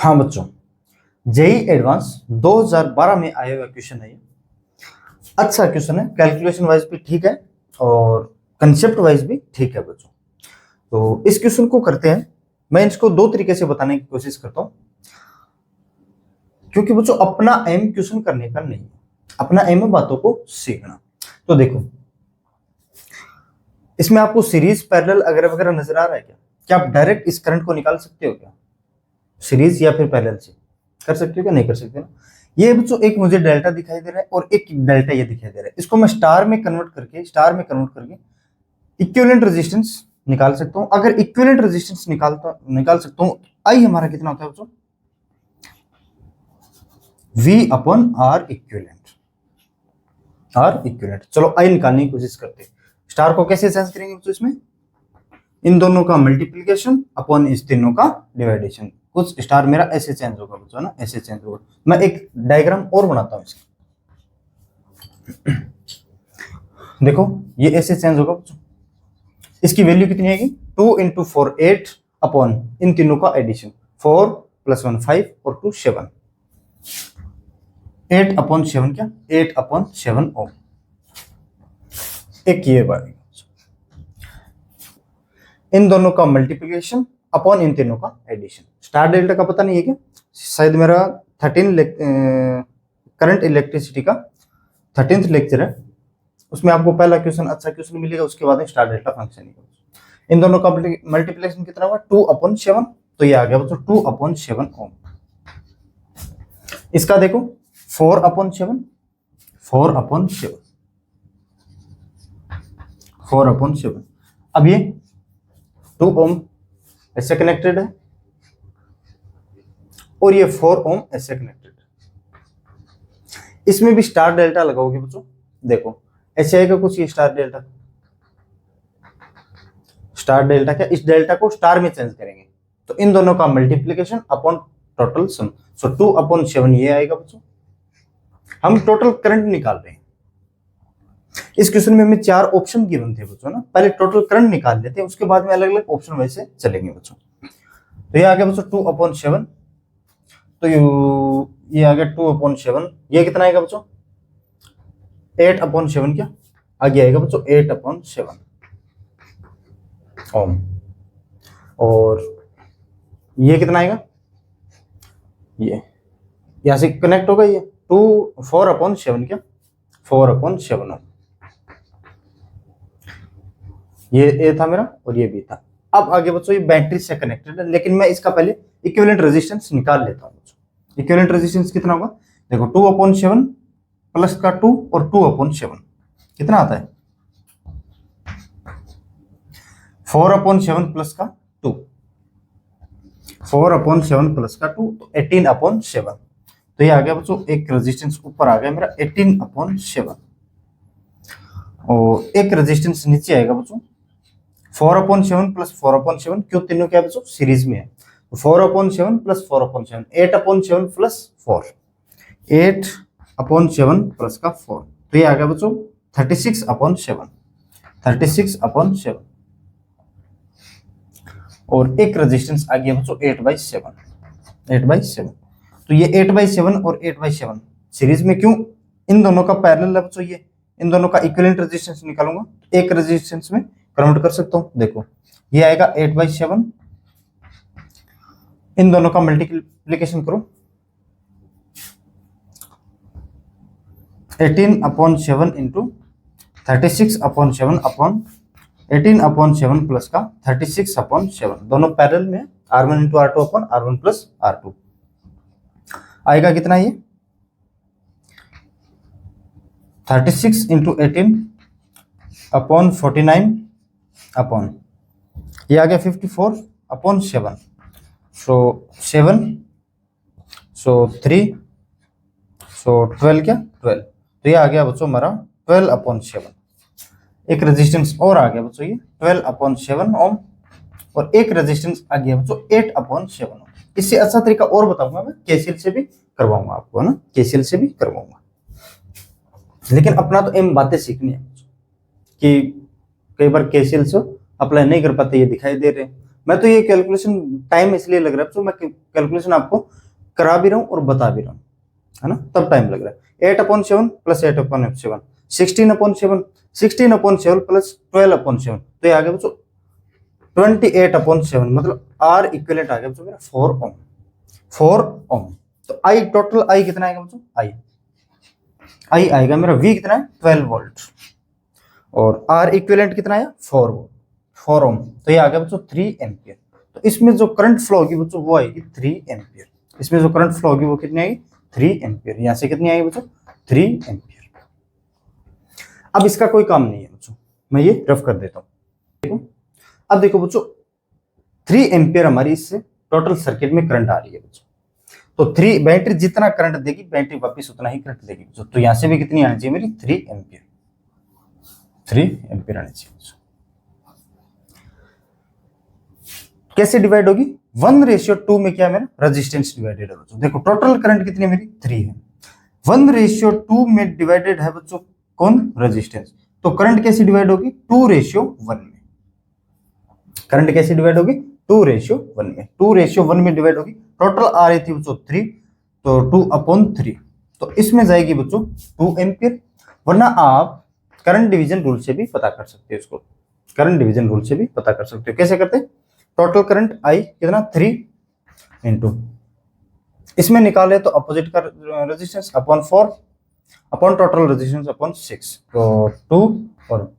हाँ बच्चों, JEE advance 2012 में आया हुआ क्वेश्चन है ये। अच्छा क्वेश्चन है, कैलकुलेशन वाइज भी ठीक है और कंसेप्ट वाइज भी ठीक है बच्चों। तो इस क्वेश्चन को करते हैं। मैं इसको दो तरीके से बताने की कोशिश करता हूं, क्योंकि बच्चों अपना एम क्वेश्चन करने का नहीं है, अपना एम है बातों को सीखना। तो देखो, इसमें आपको सीरीज पैरेलल अगर वगैरह नजर आ रहा है क्या आप डायरेक्ट इस करंट को निकाल सकते हो क्या? सीरीज या फिर पैरेलल से कर सकते हो क्या? नहीं कर सकते ना। ये बच्चों एक मुझे डेल्टा दिखाई दे रहा है और एक डेल्टा ये दिखाई दे रहा है। इसको मैं स्टार में कन्वर्ट करके इक्विवेलेंट रेजिस्टेंस निकाल सकता हूं। अगर इक्विवेलेंट रेजिस्टेंस निकाल सकता हूं, आई हमारा कितना होता है बच्चों? V upon R equivalent. चलो आई निकालने की कोशिश करते हैं। स्टार को कैसे सेंस करेंगे बच्चों? इसमें इन दोनों का मल्टीप्लीकेशन अपॉन इस तीनों का डिवाइडेशन। कुछ स्टार मेरा ऐसे चेंज होगा बच्चों ना, ऐसे चेंज होगा। मैं एक डायग्राम और बनाता हूं इसका। देखो ये ऐसे चेंज होगा बच्चों। इसकी वैल्यू कितनी आएगी? 2 × 4 8 अपॉन इन तीनों का एडिशन 4 + 1 5 और 2 7। 8 अपॉन 7 क्या? 8 अपॉन 7 ओम। एक ये बात, इन दोनों का मल्टीप्लिकेशन अपॉन इन तीनों का एडिशन। स्टार डेल्टा का पता नहीं है क्या? शायद मेरा 13 करंट इलेक्ट्रिसिटी का 13th लेक्चर है, उसमें आपको पहला क्वेश्चन अच्छा क्वेश्चन मिलेगा, उसके बाद स्टार डेल्टा फंक्शन निकलेगा। इन दोनों का मल्टीप्लिकेशन कितना होगा? 2 अपॉन 7, तो ये आ गया बच्चों 2 अपॉन 7 ओम। इसका देखो 4 अपॉन 7 अब ये 2 ओम ऐसे कनेक्टेड है और ये 4 ओम ऐसे कनेक्टेड है। इसमें भी स्टार डेल्टा लगाओगे बच्चों, देखो ऐसे आएगा कुछ। ये स्टार डेल्टा क्या? इस डेल्टा को स्टार में चेंज करेंगे तो इन दोनों का मल्टीप्लिकेशन अपॉन टोटल सम। सो 2 अपॉन 7 ये आएगा बच्चों। हम टोटल करंट निकाल रहे हैं। इस क्वेश्चन में हमें 4 ऑप्शन गिवन थे बच्चों ना, पहले टोटल करंट निकाल लेते हैं, उसके बाद में अलग अलग ऑप्शन वैसे चलेंगे बच्चों। तो ये आ गया बच्चों 2 अपॉन 7, तो ये आ गया 2 अपॉन 7। ये कितना आएगा बच्चों? 8 अपॉन 7 क्या? आगे आएगा बच्चों 8 अपॉन 7 ओम। और ये कितना आएगा? ये यहां से कनेक्ट होगा, ये 4 अपॉन 7 क्या? 4 अपॉन 7 ओम। ये ए था मेरा और ये बी था। अब आगे बच्चों ये बैटरी से कनेक्टेड है, लेकिन मैं इसका पहले इक्विवेलेंट रेजिस्टेंस निकाल लेता हूं बच्चों। इक्विवेलेंट रेजिस्टेंस कितना होगा? देखो 2 अपॉन 7 प्लस का 2 और 2 अपॉन 7 कितना आता है? 4 अपॉन 7 प्लस का 2, 4 अपॉन 7 प्लस का 2 तो 18 अपॉन 7। तो ये आ गया बच्चों, एक रेजिस्टेंस ऊपर आ गया मेरा 18 अपॉन 7 और एक रेजिस्टेंस नीचे आएगा बच्चों 4 अपॉन 7 प्लस 4 अपॉन 7। क्यों? तीनों क्या बच्चों? सीरीज में है। तो 4 upon 7 plus 4 upon 7 8 upon 7 plus 4, 8 upon 7 plus का 4, तो ये आ गया बच्चों 36 अपॉन 7, 36 अपॉन 7 और एक रेजिस्टेंस आ गया बच्चों 8/7। तो ये 8/7 और 8/7 सीरीज में क्यों? इन दोनों का पैरेलल है बच्चों। ये इन दोनों का इक्विवेलेंट रेजिस्टेंस निकालूंगा, एक रेजिस्टेंस में कन्वर्ट कर सकता हूं। देखो ये आएगा 8/7, इन दोनों का मल्टीप्लिकेशन करो 18 upon 7 into 36 upon 7 upon 18 upon 7 plus का 36 अपॉन 7, दोनों पैरेलल में R1 into R2 upon R1 plus R2 आएगा कितना? ये 36 इंटू 18 अपॉन 49 अपॉन ये आ गया 54 अपॉन 7, सो 7 सो 3 सो 12 क्या? 12। तो ये आ गया बच्चों हमारा 12 अपॉन 7। एक रेजिस्टेंस और आ गया बच्चों ये 12 अपॉन 7 ओम और एक रेजिस्टेंस आ गया बच्चों 8 अपॉन 7 ओम। इससे अच्छा तरीका और बताऊंगा मैं, केसीएल से भी करवाऊंगा आपको, है ना, केसीएल से भी करवाऊंगा। लेकिन अपना तो एम बातें सीखनी है कि कई बार केसीएल से अप्लाई नहीं कर पाते, ये दिखाई दे रहे हैं, मैं तो ये कैलकुलेशन टाइम इसलिए लग रहा है, तो मैं कैलकुलेशन आपको करा भी रहा हूँ और बता भी रहा हूँ, है ना, तब टाइम लग रहा है। 8/7 प्लस 8/7, 16/7, 16/7 प्लस 12/7, तो ये आ गया बच्चों 28/7, मतलब आर इक्विवेलेंट आ गया बच्चों मेरा 4 ओम, 4 ओम। तो आई टोटल आई कितना आएगा बच्चों, आई आएगा मेरा वी कितना है 12 वोल्ट, और आर इक्विवेलेंट कितना आया 4 वोल्ट, 4 ओम, तो ये आ गया बच्चों 3 एम्पियर। तो इसमें जो करंट फ्लो होगी बच्चों वो आएगी 3 एम्पियर, इसमें जो करंट फ्लो होगी वो कितनी आएगी 3 एम्पियर, यहां से कितनी आएगी बच्चों 3 एम्पियर। अब इसका कोई काम नहीं है बच्चों, मैं ये रफ कर देता हूं, देखो अब देखो बच्चों 3 एम्पियर हमारी इससे टोटल सर्किट में करंट आ रही है बच्चों, तो 3 बैटरी जितना करंट देगी बैटरी वापस उतना ही करंट देगी बच्चों, तो यहां से भी कितनी आनी चाहिए मेरी 3 एम्पियर, 3 एम्पियर आनी चाहिए बच्चों। कैसे डिवाइड होगी 1:2 में, क्या मेरा रेजिस्टेंस डिवाइडेड है बच्चों, देखो टोटल करंट कितनी मेरी 3 है, 1:2 में डिवाइडेड है बच्चों कौन रेजिस्टेंस, तो करंट कैसे डिवाइड होगी 2:1 में, करंट कैसे डिवाइड होगी 2:1 में, 2:1 में डिवाइड होगी, टोटल आ रही थी बच्चों 3, तो 2/3, तो इसमें जाएगी बच्चों 2 एम्पियर, वरना आप करंट डिवीजन रूल से भी पता कर सकते हो इसको, करंट डिवीजन रूल से भी पता कर सकते हो, कैसे करते हैं, टोटल करंट आई कितना 3 इंटू इसमें निकाले तो अपोजिट का resistance upon 4 upon total resistance upon 6, तो 2 और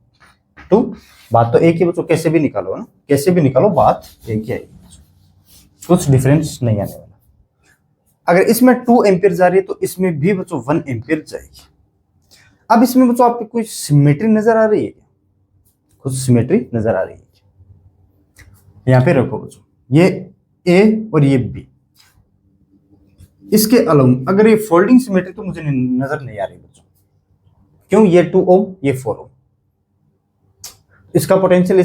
2, बात तो एक ही बच्चों, कैसे भी निकालो ना, कैसे भी निकालो बात एक ही आएगी, कुछ डिफरेंस नहीं आने वाला। अगर इसमें 2 एम्पियर जा रही है तो इसमें भी बच्चों 1 एम्पियर जाएगी। अब इसमें बच्चों आपको कोई सिमेट्री नजर आ रही है, कुछ सिमेट्री नजर आ रही है, यहां पे रखो बच्चों, ये ए और ये बी, इसके अलावा अगर ये फोल्डिंग सिमेट्री तो मुझे नजर नहीं आ रही बच्चों, क्यों, ये 2 ओम ये 4 ओम, इसका पोटेंशियल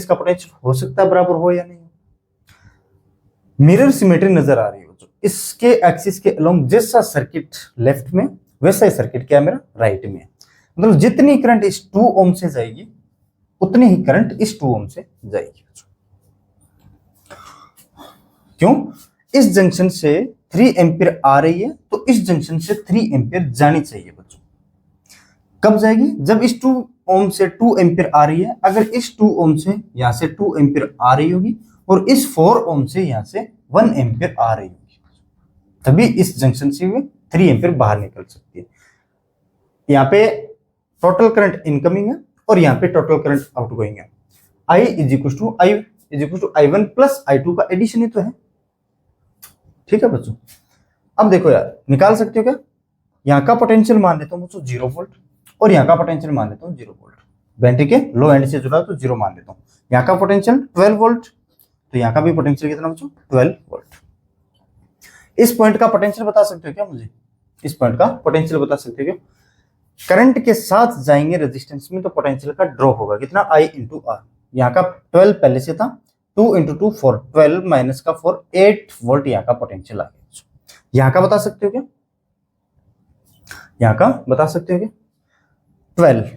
हो सकता है बराबर हो या नहीं, मिरर सिमेट्री नजर आ रही है बच्चों, इसके एक्सिस के अलोंग जैसा सर्किट लेफ्ट में वैसा ही सर्किट क्या मेरा राइट में, मतलब जितनी करंट इस 2 ओम से जाएगी उतनी ही करंट इस 2 ओम से जाएगी बच्चों, क्यों, इस जंक्शन से 3 एम्पियर आ रही है तो इस जंक्शन से 3 एम्पियर जानी चाहिए बच्चों, कब जाएगी, जब इस 2 ओम से 2 एम्पियर आ रही है, अगर इस 2 ओम से यहां से 2 एम्पियर आ रही होगी और इस 4 ओम से यहां से 1 एम्पियर आ रही होगी, तभी इस जंक्शन से 3 एम्पियर बाहर निकल सकती है। यहाँ पे टोटल करंट इनकमिंग है और यहाँ पे टोटल करंट आउटगोइंग है, I is I1 plus I2 का एडिशन ही तो है, ठीक है बच्चों। अब देखो यार निकाल सकते हो क्या, यहाँ का पोटेंशियल मान लेता हूँ बच्चों 0 वोल्ट और यहाँ का पोटेंशियल मान लेता हूँ 0 वोल्ट, बैटरी के लो एंड से जुड़ा तो 0 मान लेता हूँ, यहाँ का पोटेंशियल 12 वोल्ट, तो यहाँ का भी पोटेंशियल कितना बच्चों 12 वोल्ट। इस पॉइंट का पोटेंशियल बता सकते हो क्या मुझे, इस पॉइंट का पोटेंशियल बता सकते हो क्या, करंट के साथ जाएंगे रेजिस्टेंस में तो पोटेंशियल का ड्रॉप होगा कितना I इंटू आर, यहाँ का 12 पहले से था, 2 इंटू 2 4, 12 माइनस का 4 8 वोल्ट यहाँ का पोटेंशियल आ गया, यहाँ का बता सकते हो क्या, यहाँ का बता सकते हो क्या 12,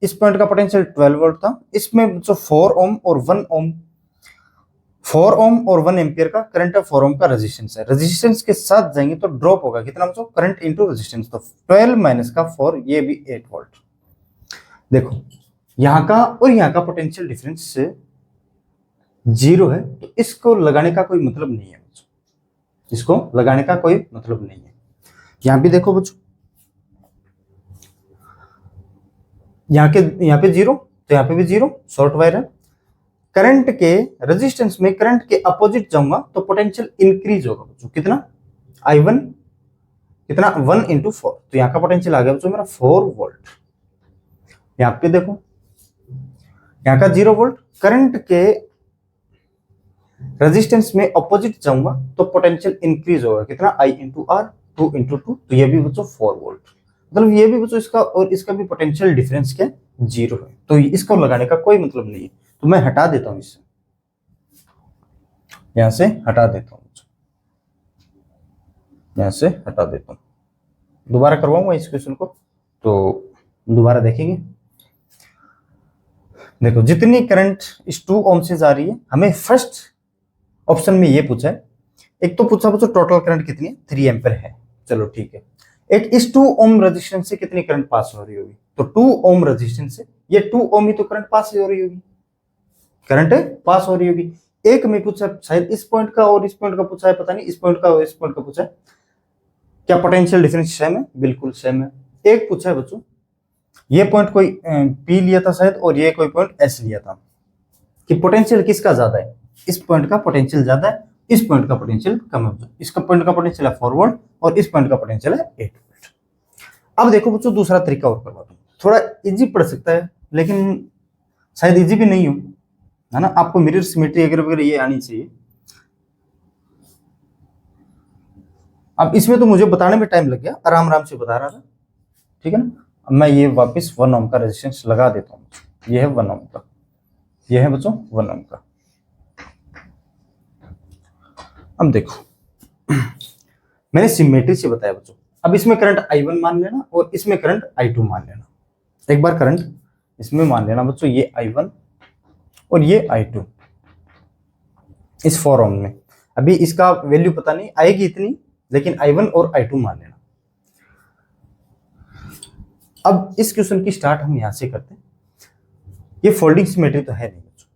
इस पॉइंट का पोटेंशियल 12 वोल्ट था, इसमें जो 4 ओम और 1 ओम 4 ओम और 1 एम्पियर का करंट है, 4 ओम का रेजिस्टेंस है, रेजिस्टेंस के साथ जाएंगे तो ड्रॉप होगा कितना बच्चों करंट इनटू रेजिस्टेंस, तो 12 माइनस का 4 ये भी 8 वोल्ट। देखो यहाँ का और यहाँ का पोटेंशियल डिफरेंस 0 है, तो इसको लगाने का कोई मतलब नहीं है बच्चों, इसको लगाने का कोई मतलब नहीं है। यहाँ भी देखो बच्चों, यहाँ पे 0 तो यहाँ पे भी 0, शॉर्ट वायर है, करंट के रेजिस्टेंस में करंट के अपोजिट जाऊंगा तो पोटेंशियल इंक्रीज होगा बच्चों, कितना I1 कितना 1 इंटू 4, तो यहाँ का पोटेंशियल आ गया बच्चों मेरा 4 वोल्ट। यहाँ पे देखो यहाँ का 0 वोल्ट, करंट के रेजिस्टेंस में अपोजिट जाऊंगा तो पोटेंशियल इंक्रीज होगा कितना I इंटू आर 2 इंटू 2, तो ये भी बच्चों 4 वोल्ट, मतलब ये भी बच्चों इसका और इसका भी पोटेंशियल डिफरेंस क्या 0 है, तो इसको लगाने का कोई मतलब नहीं है, तो मैं हटा देता हूं इससे, यहां से हटा देता हूं, यहां से हटा देता हूं, दोबारा करवाऊंगा इस क्वेश्चन को तो दोबारा देखेंगे। देखो जितनी करंट इस 2 ओम से जा रही है, हमें फर्स्ट ऑप्शन में ये पूछा है, एक तो पूछा बच्चों टोटल करंट कितनी है, 3 एम्पीयर है, चलो ठीक है। एक इस 2 ओम रेजिस्टेंस से कितनी करंट पास हो रही होगी, तो 2 ओम रेजिस्टेंस से ये 2 ओम ही तो करंट पास हो रही होगी, करंट पास हो रही होगी। एक में पूछा शायद इस पॉइंट का और इस पॉइंट का पूछा है, पता नहीं इस पॉइंट का और इस पॉइंट का पूछा है, क्या पोटेंशियल डिफरेंस सेम है, बिल्कुल सेम है। एक पूछा है बच्चों ये पॉइंट कोई पी लिया था शायद और ये कोई पॉइंट एस लिया था, कि पोटेंशियल किसका ज्यादा है, इस पॉइंट का पोटेंशियल ज्यादा है, इस पॉइंट का पोटेंशियल कम है। इसका पॉइंट का पोटेंशियल है 4 वोल्ट और इस पॉइंट का पोटेंशियल है 8 वोल्ट। अब देखो बच्चों दूसरा तरीका और करवा दूं, थोड़ा इजी पड़ सकता है लेकिन शायद इजी भी नहीं हो, है ना, आपको मिरर सिमेट्री वगैरह ये आनी चाहिए। अब इसमें तो मुझे बताने में टाइम लग गया, आराम आराम से बता रहा था, ठीक है ना। अब मैं ये वापस 1 ओम का रेजिस्टेंस लगा देता हूँ, ये है 1 ओम का, ये है बच्चों 1 ओम का। अब देखो मैंने सिमेट्री से बताया बच्चों, अब इसमें करंट I1 मान लेना और इसमें करंट I2 मान लेना। एक बार करंट इसमें मान लेना बच्चों, ये I1 और ये I2 इस 4 ओम में। अभी इसका वैल्यू पता नहीं आएगी इतनी, लेकिन I1 और I2 मान लेना। अब इस क्वेश्चन की स्टार्ट हम यहां से करते हैं। ये फोल्डिंग सिमेट्री तो है नहीं बच्चों,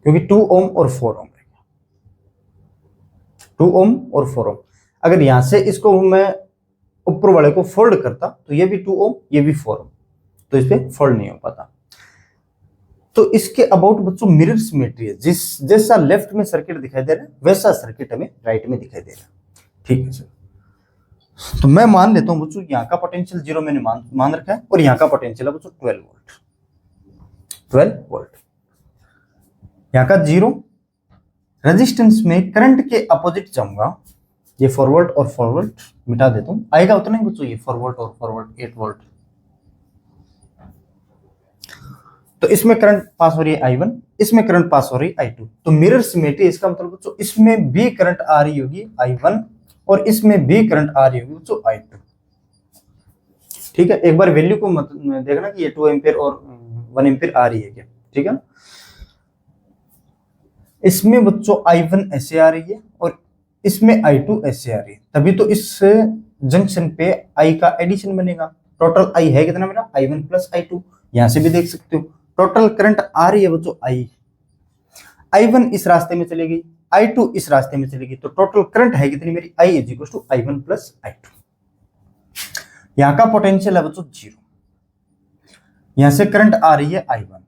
क्योंकि 2 ओम और 4 ओम है, 2 ओम और 4 ओम। अगर यहां से इसको मैं ऊपर वाले को फोल्ड करता तो ये भी 2 ओम ये भी 4 ओम, तो इस पे फोल्ड नहीं हो पाता। तो इसके अबाउट बच्चों मिरर सिमेट्री है, जैसा लेफ्ट में सर्किट दिखाई दे रहा है वैसा सर्किट हमें राइट में दिखाई दे रहा है, ठीक है सर। तो मैं मान लेता हूं बच्चों यहाँ का पोटेंशियल 0 मैंने मान रखा है और यहाँ का पोटेंशियल है बच्चों 12 वोल्ट, 12 वोल्ट। यहाँ का 0, रेजिस्टेंस में करंट के अपोजिट जाऊंगा, ये 4 वोल्ट और 4 वोल्ट मिटा देता हूं, आएगा उतना ही बच्चों, ये 4 वोल्ट और 4 वोल्ट 8 वोल्ट। तो इसमें करंट पास हो रही है I1, इसमें करंट पास हो रही है I2, तो मिरर सिमेट्री इसका मतलब बच्चों इसमें भी करंट आ रही होगी I1 और इसमें भी करंट आ रही होगी बच्चों I2, ठीक है। एक बार वैल्यू को मत देखना कि ये 2 एम्पीयर और 1 एम्पीयर आ रही है क्या, ठीक है ना। इसमें बच्चों I1 ऐसे आ रही है और इसमें I2 ऐसे आ रही है, तभी तो इस जंक्शन पे I का एडिशन बनेगा। टोटल I है कितना मेरा, I1 प्लस I2, यहां से भी देख सकते हो टोटल करंट आ रही है बच्चों I1 इस रास्ते में चली गई, I2 इस रास्ते में चली गई, तो टोटल करंट है कितनी मेरी I is equal to I1 plus I2। यहां का पोटेंशियल है बच्चों 0, यहां से करंट आ रही है I1,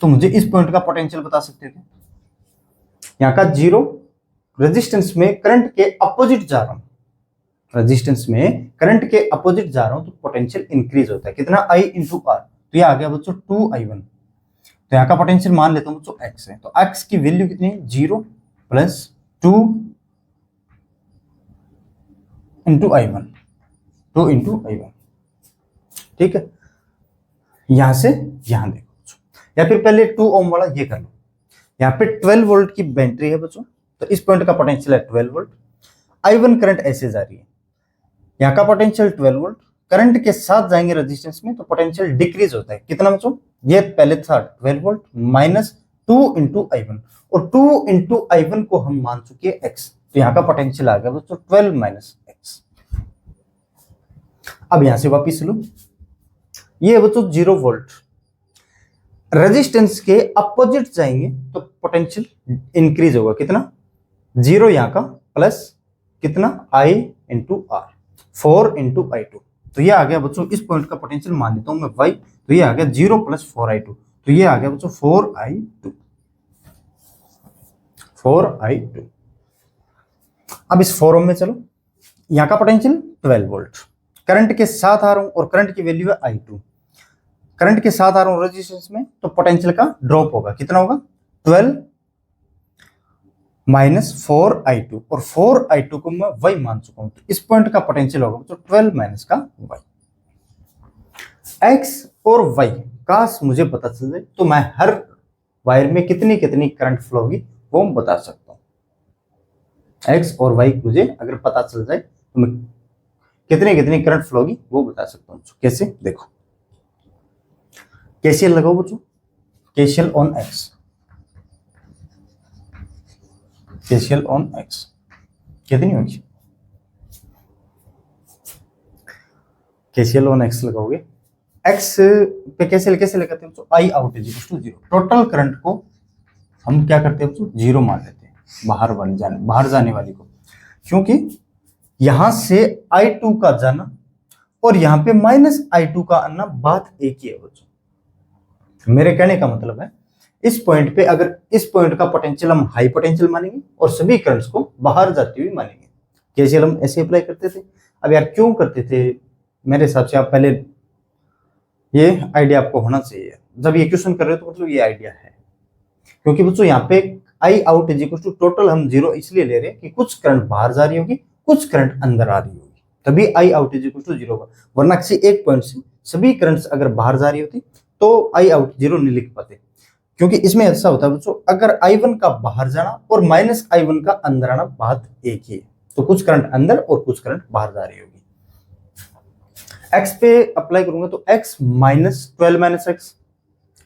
तो मुझे इस पॉइंट का पोटेंशियल बता सकते थे। यहां का 0, रेजिस्टेंस में करंट के अपोजिट जा रहा हूं, रेजिस्टेंस में करंट के अपोजिट जा रहा हूं तो पोटेंशियल इंक्रीज होता है, कितना I इंटू R, तो ये आ गया बच्चों 2I1। तो यहाँ का पोटेंशियल मान लेता हूं बच्चों x है, तो x की वैल्यू कितनी है 0 plus 2 into I1, 2 into I1, ठीक है। यहां से यहां देखो बच्चों, या फिर पहले 2 ओम वाला ये कर लो, यहाँ पे 12 वोल्ट की बैटरी है बच्चों, तो इस पॉइंट का पोटेंशियल है 12 वोल्ट, I1 करंट ऐसे जा रही है, यहाँ का पोटेंशियल 12 वोल्ट, करंट के साथ जाएंगे रेजिस्टेंस में तो पोटेंशियल डिक्रीज होता है, कितना बच्चों, ये पहले था 12 वोल्ट माइनस 2 इंटू I1, और 2 इंटू I1 को हम मान चुके हैं x, तो यहाँ का पोटेंशियल आ गया बच्चों 12 माइनस x। अब यहां से वापिस लो, ये बच्चों 0 वोल्ट, रेजिस्टेंस के अपोजिट जाएंगे तो पोटेंशियल इंक्रीज होगा, कितना 0 यहाँ का प्लस कितना I into R, 4 into I2, तो ये आ गया बच्चों इस पॉइंट का पोटेंशियल मान लेता हूं मैं y, तो ये आ गया 0 प्लस 4I2, तो ये आ गया बच्चों 4I2, 4I2। अब इस 4 ओम में चलो, यहाँ का पोटेंशियल 12 वोल्ट, करंट के साथ आ रहा हूं और करंट की वैल्यू है I2, करंट के साथ आ रहा हूं रेजिस्टेंस में तो पोटेंशियल का ड्रॉप होगा, कितना होगा 12 माइनस 4I2, और 4I2 को मैं y मान चुका हूं, तो इस पॉइंट का पोटेंशियल होगा तो 12 माइनस का y। x और y काश मुझे पता चल जाए तो मैं हर वायर में कितनी कितनी करंट फ्लो होगी वो बता सकता हूं। x और y मुझे अगर पता चल जाए तो मैं कितनी कितनी करंट फ्लो होगी वो बता सकता हूं। कैसे, देखो केसीएल लगाओ बच्चों, KCL on x, KCL on X कितनी होगी, केसीएल ऑन एक्स लगाओगे, एक्स पे केसीएल कैसे लगाते हैं तो I out is equal to zero, total current को हम क्या करते हैं तो जीरो मान लेते हैं, बाहर जाने वाली को, क्योंकि यहां से I2 का जाना और यहां पे माइनस I2 का आना बात एक ही है बच्चों। मेरे कहने का मतलब है इस पॉइंट पे अगर इस पॉइंट का पोटेंशियल हम हाई पोटेंशियल मानेंगे और सभी करंट्स को बाहर जाती हुई मानेंगे, केसीएल हम ऐसे अप्लाई करते थे। अब यार क्यों करते थे, मेरे हिसाब से आप पहले ये आइडिया आपको होना चाहिए जब ये क्वेश्चन कर रहे हो तो मतलब ये आइडिया है, क्योंकि बच्चों यहाँ पे I out is equal to total हम जीरो इसलिए ले रहे हैं कि कुछ करंट बाहर जा रही होगी कुछ करंट अंदर आ रही होगी, तभी I out is equal to zero होगा, वरना किसी एक पॉइंट से सभी करंट्स अगर बाहर जा रही होती तो आई आउट जीरो नहीं लिख पाते, क्योंकि इसमें ऐसा होता है बच्चों अगर I1 का बाहर जाना और माइनस I1 का अंदर आना बात एक ही है, तो कुछ करंट अंदर और कुछ करंट बाहर जा रही होगी। x पे अप्लाई करूंगा तो x minus 12 minus x,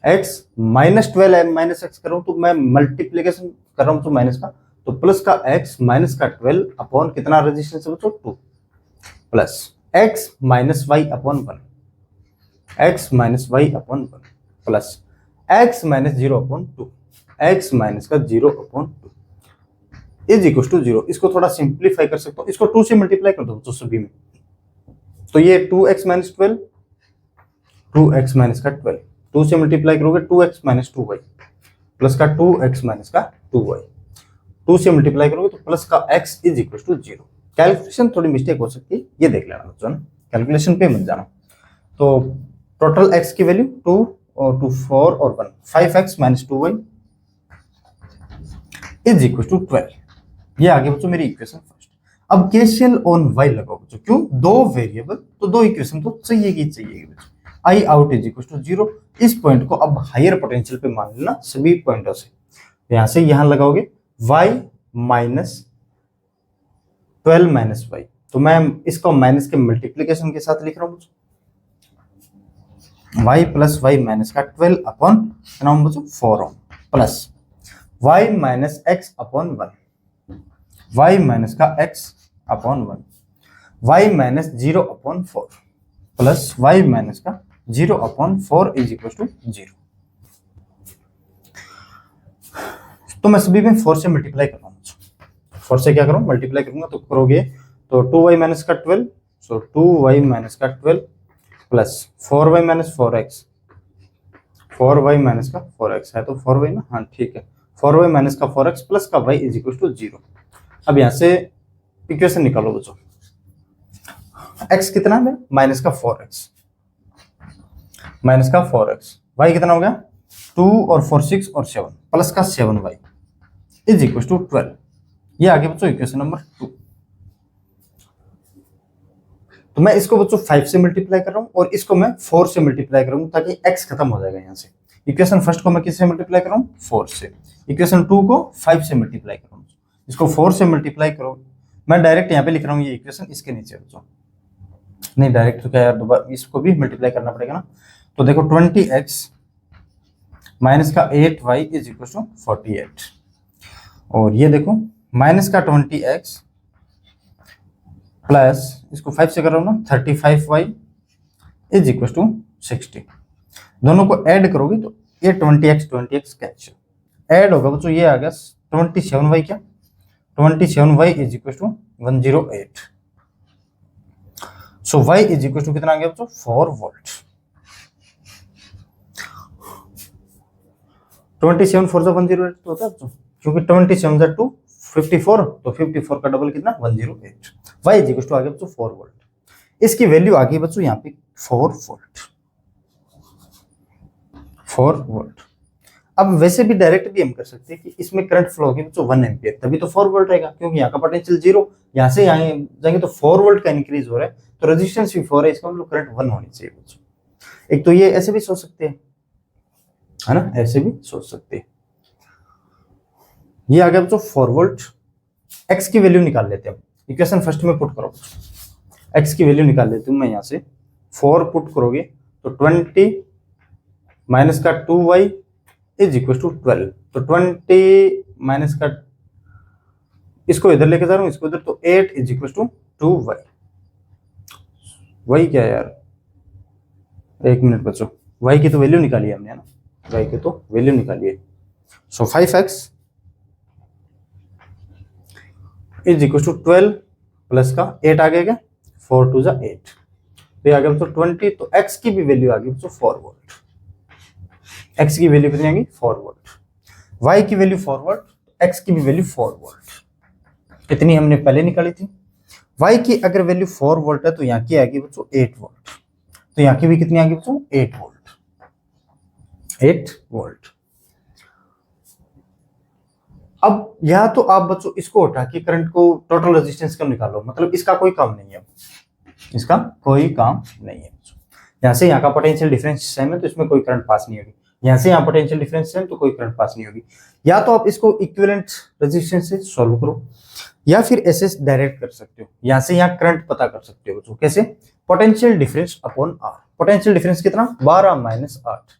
x minus 12 minus x कर रहा हूं तो मैं मल्टीप्लीकेशन कर रहा हूं तो माइनस का, तो प्लस का x माइनस का 12 अपॉन कितना रेजिस्टेंस है बच्चों 2, plus x minus Y upon 1, x minus Y upon 1 plus x minus 0 upon 2, x minus का 0 अपॉन 2 इज इक्वल टू 0। इसको थोड़ा सिंप्लीफाई कर सकता हूं, इसको 2 से मल्टीप्लाई कर दो बच्चों सभी में, तो ये 2x माइनस 12, 2x माइनस का 12, 2 से मल्टीप्लाई करोगे 2x माइनस 2y प्लस का 2x माइनस का 2y, 2 से मल्टीप्लाई करोगे तो प्लस का x is equal to 0। Calculation थोड़ी मिस्टेक हो सकती है, ये देख लेना बच्चों, कैलकुलेशन पे मत जाना। तो टोटल x की वैल्यू 2 और 2 4 और 1 5x minus 2y is equal to 12। ये आगे बच्चों मेरी इक्वेशन फर्स्ट। अब केसीएल ऑन y लगाओ बच्चों, क्यों, दो वेरिएबल तो दो इक्वेशन तो चाहिए बच्चों। आई आउट इज इक्वल टू 0, इस पॉइंट को अब हायर पोटेंशियल पे मान लेना सभी पॉइंटों से, यहां से यहां लगाओगे y माइनस 12 माइनस वाई, तो मैं इसको माइनस के मल्टीप्लीकेशन के साथ लिख रहा हूं बच्चों, y प्लस वाई माइनस का 12 अपॉन कितना बच्चों 4 ohm plus y minus x upon 1, y minus का x upon 1, y minus 0 upon 4 plus y minus का 0 अपॉन 4 इज इक्वल टू 0। तो मैं सभी में 4 से मल्टीप्लाई कर रहा हूँ, 4 से क्या करूँ मल्टीप्लाई करूंगा तो करोगे तो 2y माइनस का 12, सो 2y माइनस का 12 plus 4y minus 4x, 4y minus का 4x है तो 4y ना, हाँ ठीक है, 4y माइनस का 4x प्लस का y इज इक्वल टू 0। अब यहां से इक्वेशन निकालो बच्चों, x कितना है माइनस का 4x, माइनस का 4x, y कितना हो गया 2 और 4 6 और 7 प्लस का 7y इज इक्वल टू 12। ये आगे बच्चों इक्वेशन नंबर 2। तो मैं इसको बच्चों 5 से मल्टीप्लाई कर रहा हूं और इसको मैं 4 से मल्टीप्लाई करूंगा ताकि x खत्म हो जाएगा यहां से। इक्वेशन फर्स्ट को मैं किससे मल्टीप्लाई कर रहा हूं 4 से, इक्वेशन 2 को 5 से मल्टीप्लाई कर रहा हूं, इसको 4 से मल्टीप्लाई करो, मैं डायरेक्ट यहां पे लिख रहा हूं ये इक्वेशन इसके नीचे बच्चों, नहीं डायरेक्ट तो क्या यार दोबारा इसको भी मल्टीप्लाई करना पड़ेगा ना। तो देखो 20x माइनस का 8y इज इक्वल टू 48 और ये देखो माइनस का 20x प्लस इसको 5 से कर रहा हूं ना 35y इज इक्वल टू 60, दोनों को ऐड करोगे तो ये 20x कैंसिल ऐड होगा बच्चों, ये आ गया 27y क्या 27y is equal to 108, so y is equal to कितना आ गया बच्चों 4 वोल्ट। 27 4 से 108 तो होता है बच्चों, क्योंकि 27 से 2 54 तो 54 का डबल कितना 108, y इज इक्वल टू आ गया बच्चों 4 वोल्ट। इसकी वैल्यू आ गई बच्चों यहाँ पे 4 वोल्ट, 4 वोल्ट। अब वैसे भी डायरेक्ट भी हम कर सकते हैं कि इसमें करंट फ्लो होगी बच्चों 1 एम्पियर, तभी तो 4 वोल्ट रहेगा, क्योंकि यहाँ का पोटेंशियल 0, यहाँ से यहाँ जाएंगे तो 4 वोल्ट का इंक्रीज हो रहा है तो रेजिस्टेंस भी 4 है, इसका मतलब करंट 1 होनी चाहिए बच्चों। एक तो ये ऐसे भी सोच सकते हैं, है ना, ऐसे भी सोच सकते हैं। ये आ गया बच्चों 4 वोल्ट। एक्स की वैल्यू निकाल लेते हैं, इक्वेशन फर्स्ट में पुट करो, एक्स की वैल्यू निकाल लेती हूँ मैं, यहाँ से 4 पुट करोगे तो 20 माइनस का 2y इज इक्वल टू 12, तो 20 माइनस का इसको इधर लेके जा रहा हूँ, इसको इधर, तो 8 is equal to 2y। y क्या है यार, एक मिनट बच्चों, y की तो वैल्यू निकाली हमने, है ना, y की तो वैल्यू निकाली है। So 5x is equal to 12 plus का 8 आ गया, 4 टू 8, तो आ गया बच्चों 20। तो x की भी वैल्यू आ गई बच्चों 4 वोल्ट। x की वैल्यू कितनी आ गई, 4 वोल्ट। y की वैल्यू 4 वोल्ट, x की भी वैल्यू 4 वोल्ट, इतनी हमने पहले निकाली थी। y की अगर वैल्यू 4 वोल्ट है तो यहाँ की आएगी बच्चों 8 वोल्ट, तो यहाँ की भी कितनी आ गई बच्चों 8 वोल्ट, 8 वोल्ट। अब या तो आप बच्चों इसको उठा के करंट को टोटल रेजिस्टेंस कम निकालो, मतलब इसका कोई काम नहीं है, इसका कोई काम नहीं है। यहाँ से यहाँ का पोटेंशियल डिफरेंस सेम है तो इसमें कोई करंट पास नहीं होगी, यहाँ से यहाँ पोटेंशियल डिफरेंस सेम तो कोई करंट पास नहीं होगी। या तो आप इसको इक्विवेलेंट रेजिस्टेंस से सॉल्व करो, या फिर ऐसे डायरेक्ट कर सकते हो, यहाँ से यहाँ करंट पता कर सकते हो बच्चों। कैसे, potential difference upon R. Potential difference कितना, 12 माइनस 8,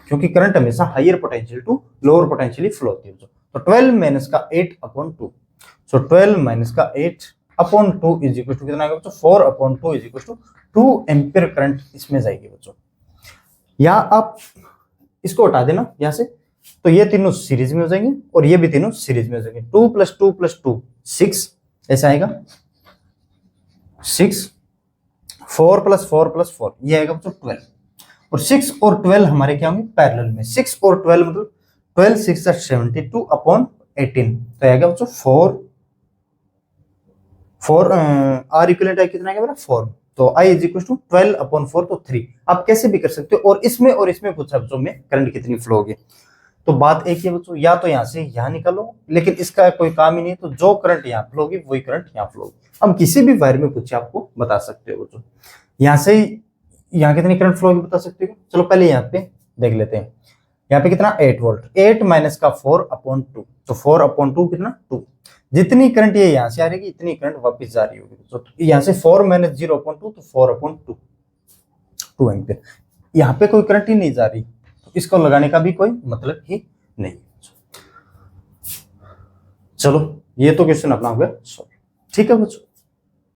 क्योंकि करंट हमेशा higher potential to lower potentially flow होती है। तो 12 माइनस का 8 अपॉन 2, सो 12 माइनस का 8 अपॉन 2 इज इक्वल टू कितना आएगा बच्चों, 4 upon 2 is equal to 2 ampere current इसमें जाएगी बच्चों। या आप इसको हटा देना यहाँ से, तो ये तीनों सीरीज में हो जाएंगे और ये भी तीनों सीरीज में हो जाएंगे। 2 प्लस 2 प्लस 2 6 ऐसा आएगा, 6, 4 प्लस 4 प्लस 4 ये आएगा बच्चों 12, और 6 और 12 हमारे क्या होंगे पैरेलल में। 6 और 12 मतलब 12 6 72 अपॉन 18, तो आएगा बच्चों 4 आर इक्विवेलेंट है कितना आएगा 4, तो I is equal to 12 upon 4 तो 3। आप कैसे भी कर सकते हो, और इसमें पूछा बच्चों में करंट कितनी फ्लो होगी। तो बात एक ही है बच्चों, या तो यहाँ से यहाँ निकालो, लेकिन इसका कोई काम ही नहीं, तो जो करंट यहाँ फ्लो होगी वही करंट यहाँ फ्लो होगी। हम किसी भी वायर में पूछे आपको बता सकते हो बच्चों, यहाँ से यहाँ कितनी करंट फ्लो होगी बता सकते हो। चलो पहले यहाँ पे देख लेते हैं, यहाँ पे कितना 8 वोल्ट, 8 माइनस का 4 अपॉन 2, तो 4 अपॉन 2 कितना 2, जितनी करंट ये यहाँ से आ रही इतनी करंट वापस जा रही होगी। तो यहाँ से 4 माइनस 0 अपॉन 2, तो 4 अपॉन 2 एम्पियर, यहाँ पे कोई करंट ही नहीं जा रही, तो इसको लगाने का भी कोई मतलब ही नहीं। चलो ये तो क्वेश्चन अपना हो गया सॉल्व, ठीक है बच्चों।